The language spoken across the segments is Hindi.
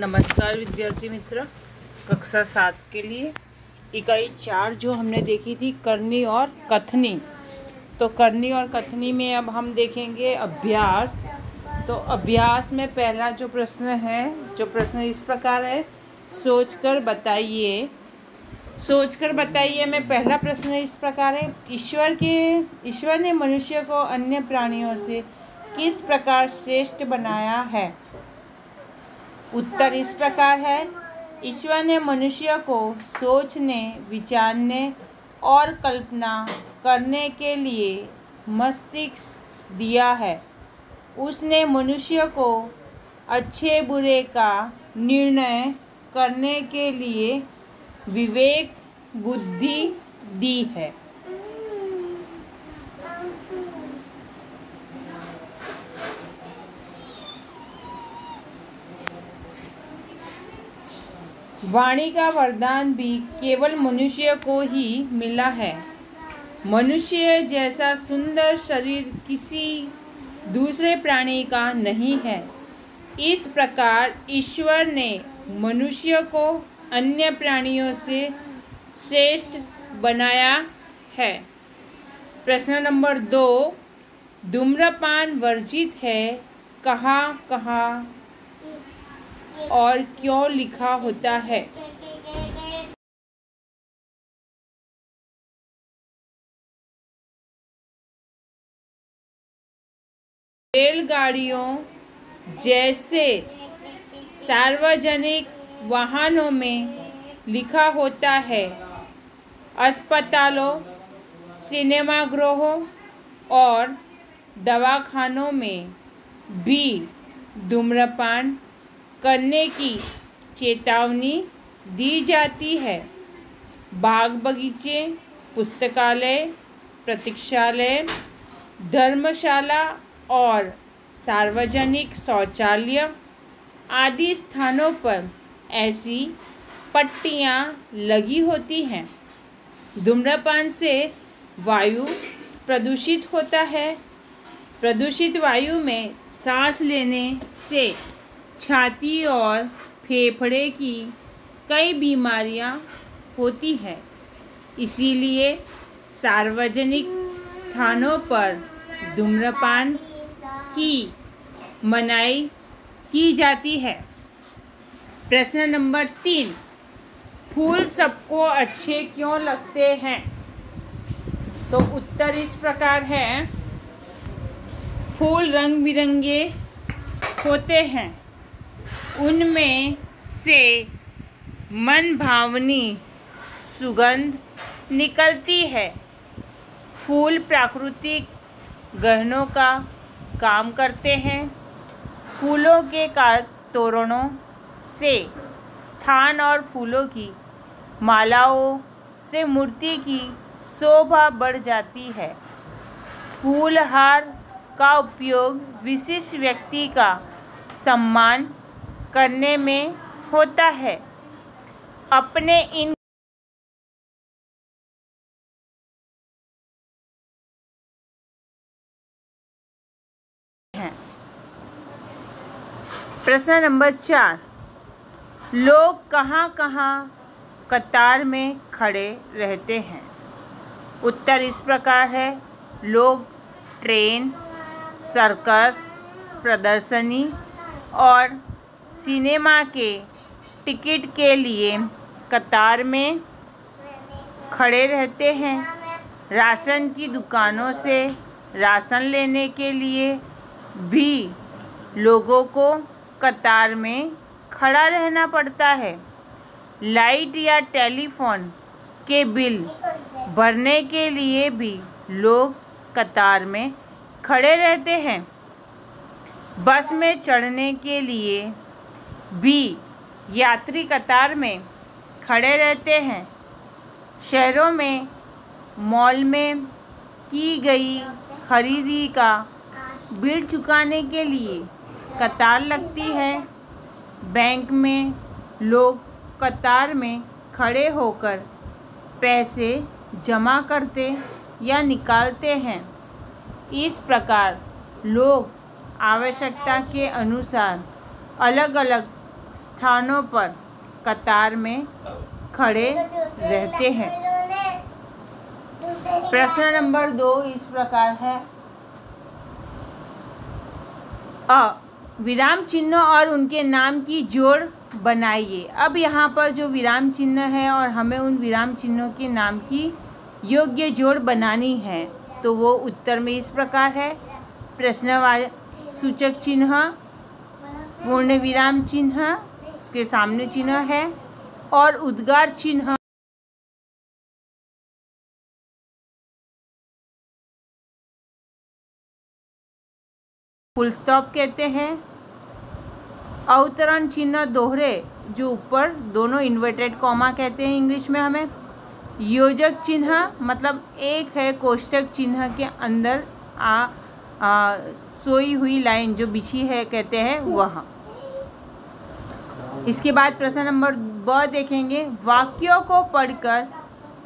नमस्कार विद्यार्थी मित्र, कक्षा 7 के लिए इकाई 4 जो हमने देखी थी करनी और कथनी। तो करनी और कथनी में अब हम देखेंगे अभ्यास। तो अभ्यास में पहला जो प्रश्न इस प्रकार है, सोचकर बताइए। में पहला प्रश्न इस प्रकार है, ईश्वर ने मनुष्य को अन्य प्राणियों से किस प्रकार श्रेष्ठ बनाया है। उत्तर इस प्रकार है, ईश्वर ने मनुष्य को सोचने, विचारने और कल्पना करने के लिए मस्तिष्क दिया है। उसने मनुष्य को अच्छे बुरे का निर्णय करने के लिए विवेक बुद्धि दी है। वाणी का वरदान भी केवल मनुष्य को ही मिला है। मनुष्य जैसा सुंदर शरीर किसी दूसरे प्राणी का नहीं है। इस प्रकार ईश्वर ने मनुष्य को अन्य प्राणियों से श्रेष्ठ बनाया है। प्रश्न नंबर 2, धूम्रपान वर्जित है, कहाँ कहाँ और क्यों लिखा होता है। रेलगाड़ियों जैसे सार्वजनिक वाहनों में लिखा होता है। अस्पतालों, सिनेमाघरों और दवाखानों में भी धूम्रपान करने की चेतावनी दी जाती है। बाग बगीचे, पुस्तकालय, प्रतीक्षालय, धर्मशाला और सार्वजनिक शौचालय आदि स्थानों पर ऐसी पट्टियाँ लगी होती हैं। धूम्रपान से वायु प्रदूषित होता है। प्रदूषित वायु में सांस लेने से छाती और फेफड़े की कई बीमारियां होती हैं। इसीलिए सार्वजनिक स्थानों पर धूम्रपान की मनाही की जाती है। प्रश्न नंबर 3, फूल सबको अच्छे क्यों लगते हैं। तो उत्तर इस प्रकार है, फूल रंग बिरंगे होते हैं। उनमें से मन भावनी सुगंध निकलती है। फूल प्राकृतिक गहनों का काम करते हैं। फूलों के तोरणों से स्थान और फूलों की मालाओं से मूर्ति की शोभा बढ़ जाती है। फूलहार का उपयोग विशिष्ट व्यक्ति का सम्मान करने में होता है। अपने इन प्रश्न नंबर 4, लोग कहाँ कहाँ कतार में खड़े रहते हैं। उत्तर इस प्रकार है, लोग ट्रेन, सर्कस, प्रदर्शनी और सिनेमा के टिकट के लिए कतार में खड़े रहते हैं। राशन की दुकानों से राशन लेने के लिए भी लोगों को कतार में खड़ा रहना पड़ता है। लाइट या टेलीफोन के बिल भरने के लिए भी लोग कतार में खड़े रहते हैं। बस में चढ़ने के लिए भी यात्री कतार में खड़े रहते हैं। शहरों में मॉल में की गई खरीदी का बिल चुकाने के लिए कतार लगती है। बैंक में लोग कतार में खड़े होकर पैसे जमा करते या निकालते हैं। इस प्रकार लोग आवश्यकता के अनुसार अलग अलग स्थानों पर कतार में खड़े रहते हैं। प्रश्न नंबर 2 इस प्रकार है। विराम चिन्ह और उनके नाम की जोड़ बनाइए। अब यहाँ पर जो विराम चिन्ह है और हमें उन विराम चिन्हों के नाम की योग्य जोड़ बनानी है, तो वो उत्तर में इस प्रकार है। प्रश्नवाचक चिन्ह, पूर्ण विराम चिन्ह, इसके सामने चिन्ह है, और उद्गार चिन्ह फुल स्टॉप कहते हैं। अवतरण चिन्ह दोहरे, जो ऊपर दोनों इन्वर्टेड कॉमा कहते हैं इंग्लिश में हमें। योजक चिन्ह मतलब एक है कोष्ठक चिन्ह के अंदर सोई हुई लाइन जो बिछी है कहते हैं वह। इसके बाद प्रश्न नंबर ब देखेंगे। वाक्यों को पढ़कर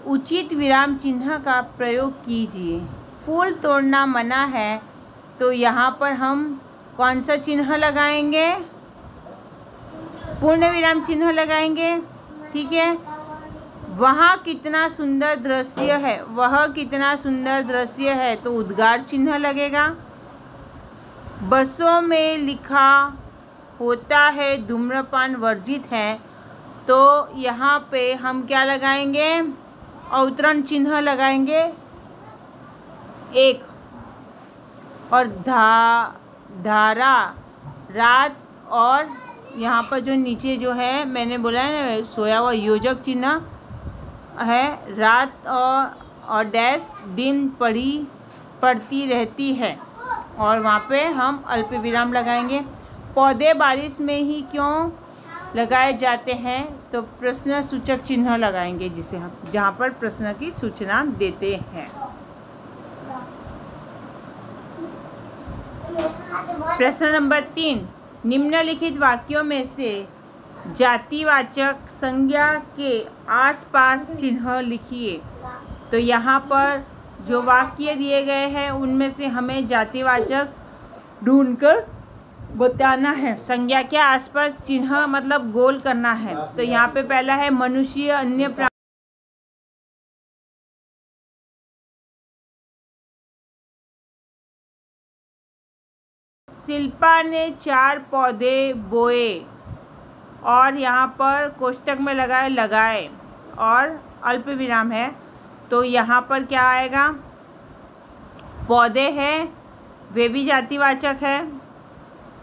उचित विराम चिन्ह का प्रयोग कीजिए। फूल तोड़ना मना है, तो यहाँ पर हम कौन सा चिन्ह लगाएंगे? पूर्ण विराम चिन्ह लगाएंगे। ठीक है। वहाँ कितना सुंदर दृश्य है, वह कितना सुंदर दृश्य है, तो उद्गार चिन्ह लगेगा। बसों में लिखा होता है धूम्रपान वर्जित है, तो यहाँ पे हम क्या लगाएंगे? अवतरण चिन्ह लगाएंगे एक। और धारा रात, और यहाँ पर जो नीचे जो है मैंने बोला है ना सोया हुआ योजक चिन्ह है। रात और डैश दिन पड़ती रहती है, और वहाँ पे हम अल्प विराम लगाएंगे। पौधे बारिश में ही क्यों लगाए जाते हैं? तो प्रश्न सूचक चिन्ह लगाएंगे जिसे हम जहाँ पर प्रश्न की सूचना देते हैं। प्रश्न नंबर 3। निम्नलिखित वाक्यों में से जातिवाचक संज्ञा के आसपास चिन्ह लिखिए। तो यहाँ पर जो वाक्य दिए गए हैं उनमें से हमें जातिवाचक ढूंढकर बताना है। संज्ञा के आसपास चिन्ह मतलब गोल करना है। तो यहाँ पे पहला है मनुष्य, अन्य प्राणी। शिल्पा ने 4 पौधे बोए, और यहाँ पर कोष्टक में लगाए और अल्प विराम है, तो यहाँ पर क्या आएगा? पौधे हैं, वे भी जातिवाचक है।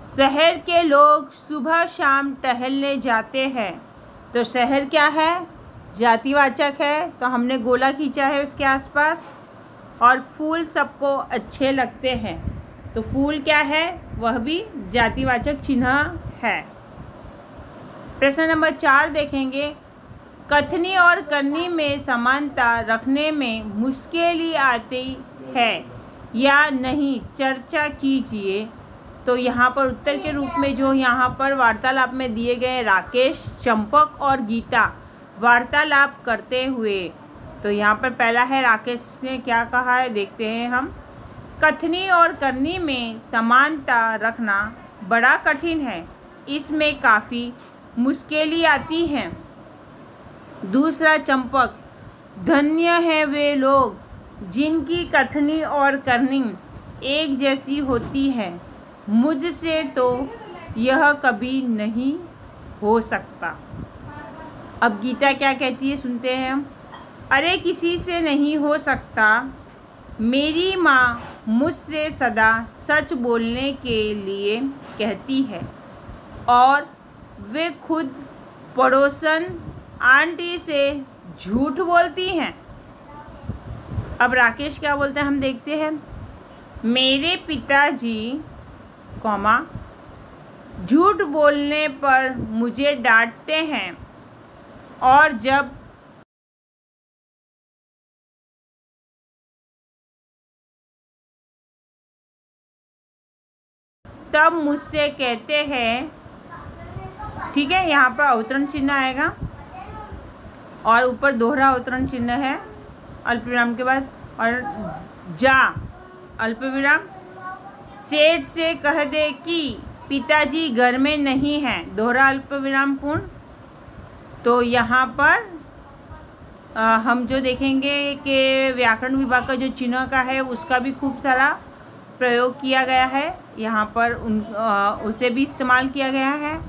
शहर के लोग सुबह शाम टहलने जाते हैं, तो शहर क्या है? जातिवाचक है, तो हमने गोला खींचा है उसके आसपास। और फूल सबको अच्छे लगते हैं, तो फूल क्या है? वह भी जातिवाचक चिन्ह है। प्रश्न नंबर 4 देखेंगे। कथनी और करनी में समानता रखने में मुश्किल आती है या नहीं, चर्चा कीजिए। तो यहाँ पर उत्तर के रूप में जो यहाँ पर वार्तालाप में दिए गए राकेश, चंपक और गीता वार्तालाप करते हुए, तो यहाँ पर पहला है राकेश ने क्या कहा है देखते हैं हम। कथनी और करनी में समानता रखना बड़ा कठिन है, इसमें काफ़ी मुश्किलें आती हैं। दूसरा चंपक, धन्य है वे लोग जिनकी कथनी और करनी एक जैसी होती है, मुझसे तो यह कभी नहीं हो सकता। अब गीता क्या कहती है सुनते हैं हम। अरे किसी से नहीं हो सकता, मेरी माँ मुझसे सदा सच बोलने के लिए कहती है, और वे खुद पड़ोसन आंटी से झूठ बोलती हैं। अब राकेश क्या बोलते हैं हम देखते हैं। मेरे पिताजी कॉमा झूठ बोलने पर मुझे डांटते हैं, और जब तब मुझसे कहते हैं, ठीक है, यहाँ पर अवतरण चिन्ह आएगा और ऊपर दोहरा अवतरण चिन्ह है अल्पविराम के बाद, और जा अल्पविराम। सेठ से कह दे कि पिताजी घर में नहीं हैं, दोहरा अल्पविराम पूर्ण। तो यहाँ पर हम जो देखेंगे कि व्याकरण विभाग का जो चिन्ह का है उसका भी खूब सारा प्रयोग किया गया है, यहाँ पर उसे भी इस्तेमाल किया गया है।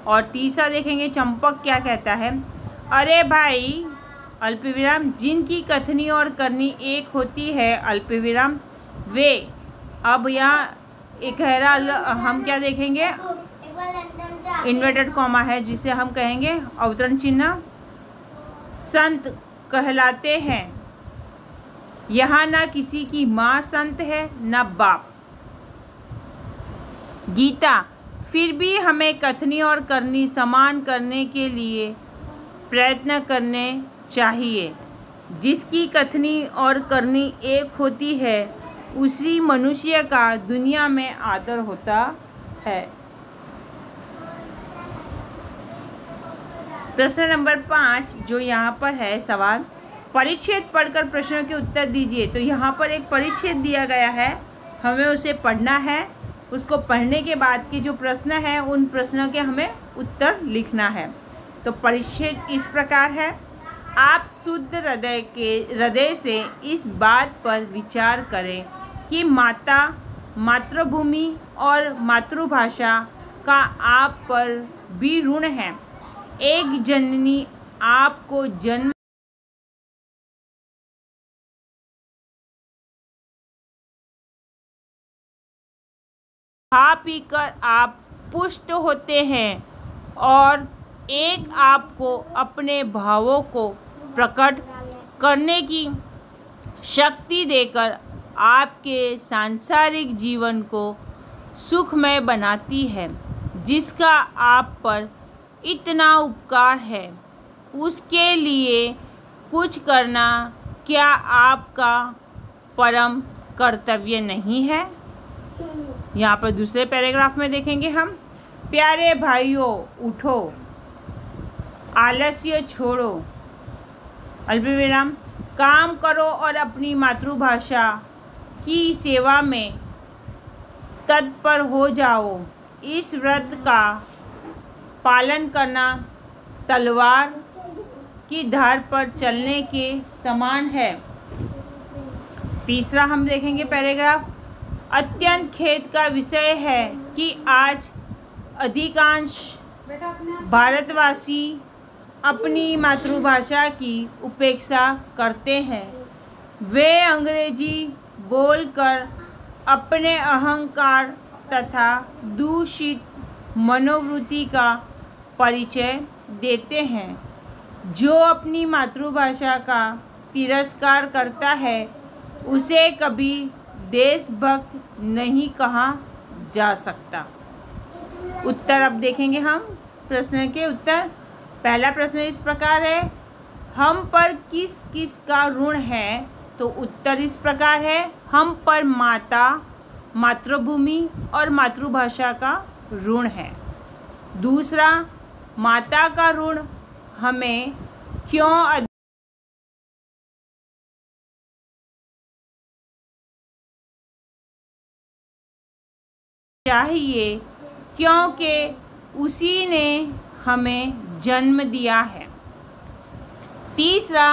और तीसरा देखेंगे चंपक क्या कहता है, अरे भाई अल्पविराम जिनकी कथनी और करनी एक होती है अल्पविराम वे। अब यहाँ एक गहरा हम क्या देखेंगे, इन्वर्टेड कॉमा है जिसे हम कहेंगे अवतरण चिन्ह। संत कहलाते हैं, यहाँ ना किसी की माँ संत है ना बाप। गीता, फिर भी हमें कथनी और करनी समान करने के लिए प्रयत्न करने चाहिए। जिसकी कथनी और करनी एक होती है उसी मनुष्य का दुनिया में आदर होता है। प्रश्न नंबर 5 जो यहाँ पर है सवाल, परिच्छेद पढ़कर प्रश्नों के उत्तर दीजिए। तो यहाँ पर एक परिच्छेद दिया गया है, हमें उसे पढ़ना है। उसको पढ़ने के बाद के जो प्रश्न हैं उन प्रश्नों के हमें उत्तर लिखना है। तो परिच्छेद इस प्रकार है, आप शुद्ध हृदय से इस बात पर विचार करें कि माता, मातृभूमि और मातृभाषा का आप पर भी ऋण है। एक जननी आपको जन्म खा पी कर आप पुष्ट होते हैं और एक आपको अपने भावों को प्रकट करने की शक्ति देकर आपके सांसारिक जीवन को सुखमय बनाती है। जिसका आप पर इतना उपकार है उसके लिए कुछ करना क्या आपका परम कर्तव्य नहीं है। यहाँ पर दूसरे पैराग्राफ में देखेंगे हम, प्यारे भाइयों उठो, आलस्य छोड़ो, अल्पविराम काम करो और अपनी मातृभाषा की सेवा में तत्पर हो जाओ। इस व्रत का पालन करना तलवार की धार पर चलने के समान है। तीसरा हम देखेंगे पैराग्राफ, अत्यंत खेद का विषय है कि आज अधिकांश भारतवासी अपनी मातृभाषा की उपेक्षा करते हैं। वे अंग्रेजी बोलकर अपने अहंकार तथा दूषित मनोवृत्ति का परिचय देते हैं। जो अपनी मातृभाषा का तिरस्कार करता है उसे कभी देशभक्त नहीं कहा जा सकता। उत्तर अब देखेंगे हम प्रश्न के उत्तर। पहला प्रश्न इस प्रकार है, हम पर किस किस का ऋण है। तो उत्तर इस प्रकार है, हम पर माता, मातृभूमि और मातृभाषा का ऋण है। दूसरा, माता का ऋण हमें क्यों चाहिए, क्योंकि उसी ने हमें जन्म दिया है। तीसरा,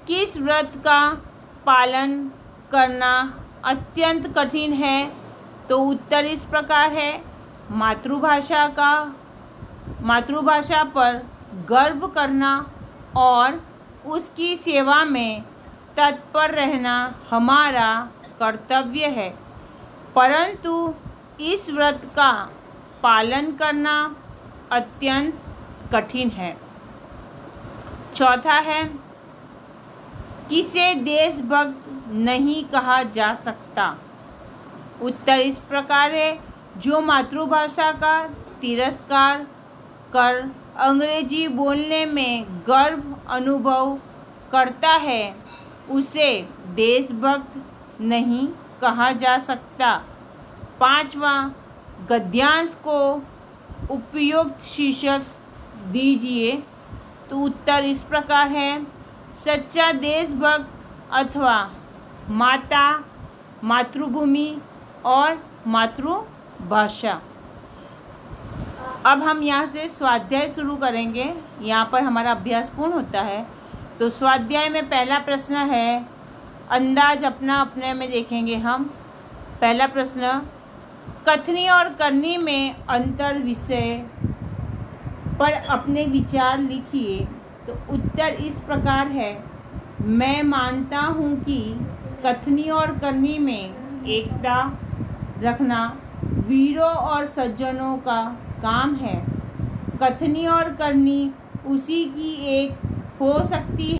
किस व्रत का पालन करना अत्यंत कठिन है। तो उत्तर इस प्रकार है, मातृभाषा पर गर्व करना और उसकी सेवा में तत्पर रहना हमारा कर्तव्य है, परंतु इस व्रत का पालन करना अत्यंत कठिन है। चौथा है, किसे देशभक्त नहीं कहा जा सकता। उत्तर इस प्रकार है, जो मातृभाषा का तिरस्कार कर अंग्रेजी बोलने में गर्व अनुभव करता है उसे देशभक्त नहीं कहा जा सकता। पांचवा, गद्यांश को उपयुक्त शीर्षक दीजिए। तो उत्तर इस प्रकार है, सच्चा देशभक्त अथवा माता, मातृभूमि और मातृभाषा। अब हम यहाँ से स्वाध्याय शुरू करेंगे। यहाँ पर हमारा अभ्यास पूर्ण होता है। तो स्वाध्याय में पहला प्रश्न है, अंदाज अपना अपने में देखेंगे हम। पहला प्रश्न, कथनी और करनी में अंतर विषय पर अपने विचार लिखिए। तो उत्तर इस प्रकार है, मैं मानता हूँ कि कथनी और करनी में एकता रखना वीरों और सज्जनों का काम है। कथनी और करनी उसी की एक हो सकती है।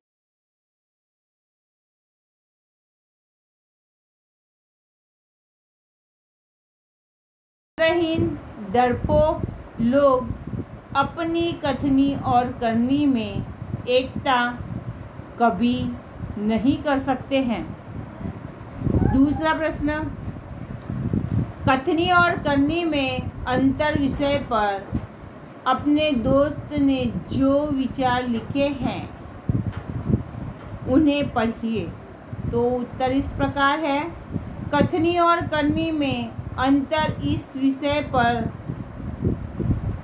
डरपोक लोग अपनी कथनी और करनी में एकता कभी नहीं कर सकते हैं। दूसरा प्रश्न, कथनी और करनी में अंतर विषय पर अपने दोस्त ने जो विचार लिखे हैं उन्हें पढ़िए। तो उत्तर इस प्रकार है, कथनी और करनी में अंतर इस विषय पर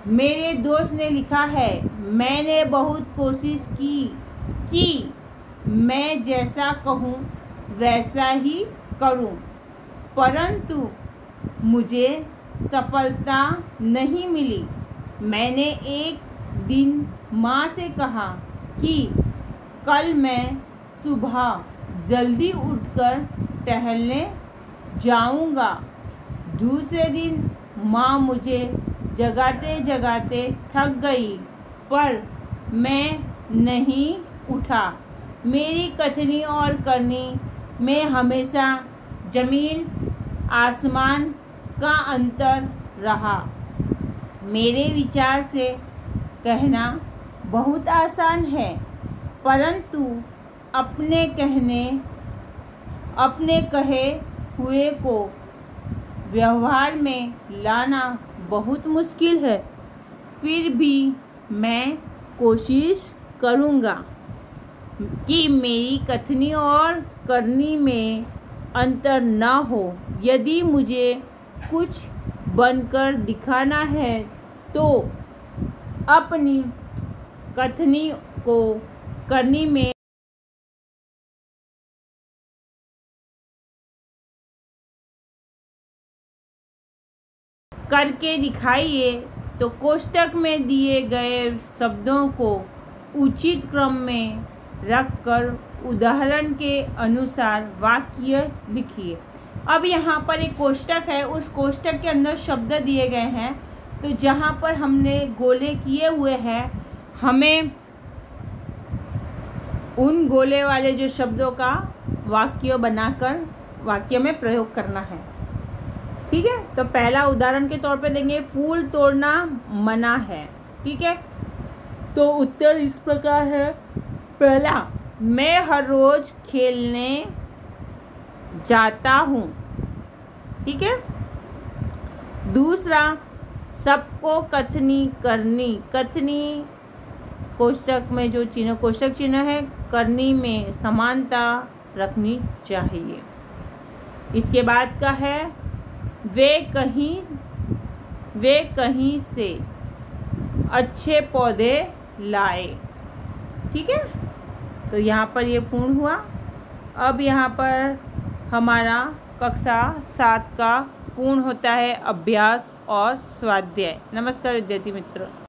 मेरे दोस्त ने लिखा है, मैंने बहुत कोशिश की कि मैं जैसा कहूँ वैसा ही करूँ, परंतु मुझे सफलता नहीं मिली। मैंने एक दिन माँ से कहा कि कल मैं सुबह जल्दी उठकर टहलने जाऊँगा। दूसरे दिन माँ मुझे जगाते जगाते थक गई, पर मैं नहीं उठा। मेरी कथनी और करनी में हमेशा ज़मीन आसमान का अंतर रहा। मेरे विचार से कहना बहुत आसान है, परंतु अपने कहे हुए को व्यवहार में लाना बहुत मुश्किल है। फिर भी मैं कोशिश करूँगा कि मेरी कथनी और करनी में अंतर न हो। यदि मुझे कुछ बनकर दिखाना है तो अपनी कथनी को करनी में करके दिखाइए। तो कोष्टक में दिए गए शब्दों को उचित क्रम में रखकर उदाहरण के अनुसार वाक्य लिखिए। अब यहाँ पर एक कोष्टक है, उस कोष्टक के अंदर शब्द दिए गए हैं। तो जहाँ पर हमने गोले किए हुए हैं, हमें उन गोले वाले जो शब्दों का वाक्य बनाकर वाक्य में प्रयोग करना है। ठीक है, तो पहला उदाहरण के तौर पे देंगे, फूल तोड़ना मना है। ठीक है, तो उत्तर इस प्रकार है, पहला, मैं हर रोज़ खेलने जाता हूँ। ठीक है, दूसरा, सबको कथनी करनी। कथनी कोष्टक में जो चिन्ह कोष्टक चिन्ह है, करनी में समानता रखनी चाहिए। इसके बाद का है, वे कहीं से अच्छे पौधे लाए। ठीक है, तो यहाँ पर ये पूर्ण हुआ। अब यहाँ पर हमारा कक्षा 7 का पूर्ण होता है अभ्यास और स्वाध्याय। नमस्कार विद्यार्थी मित्रों।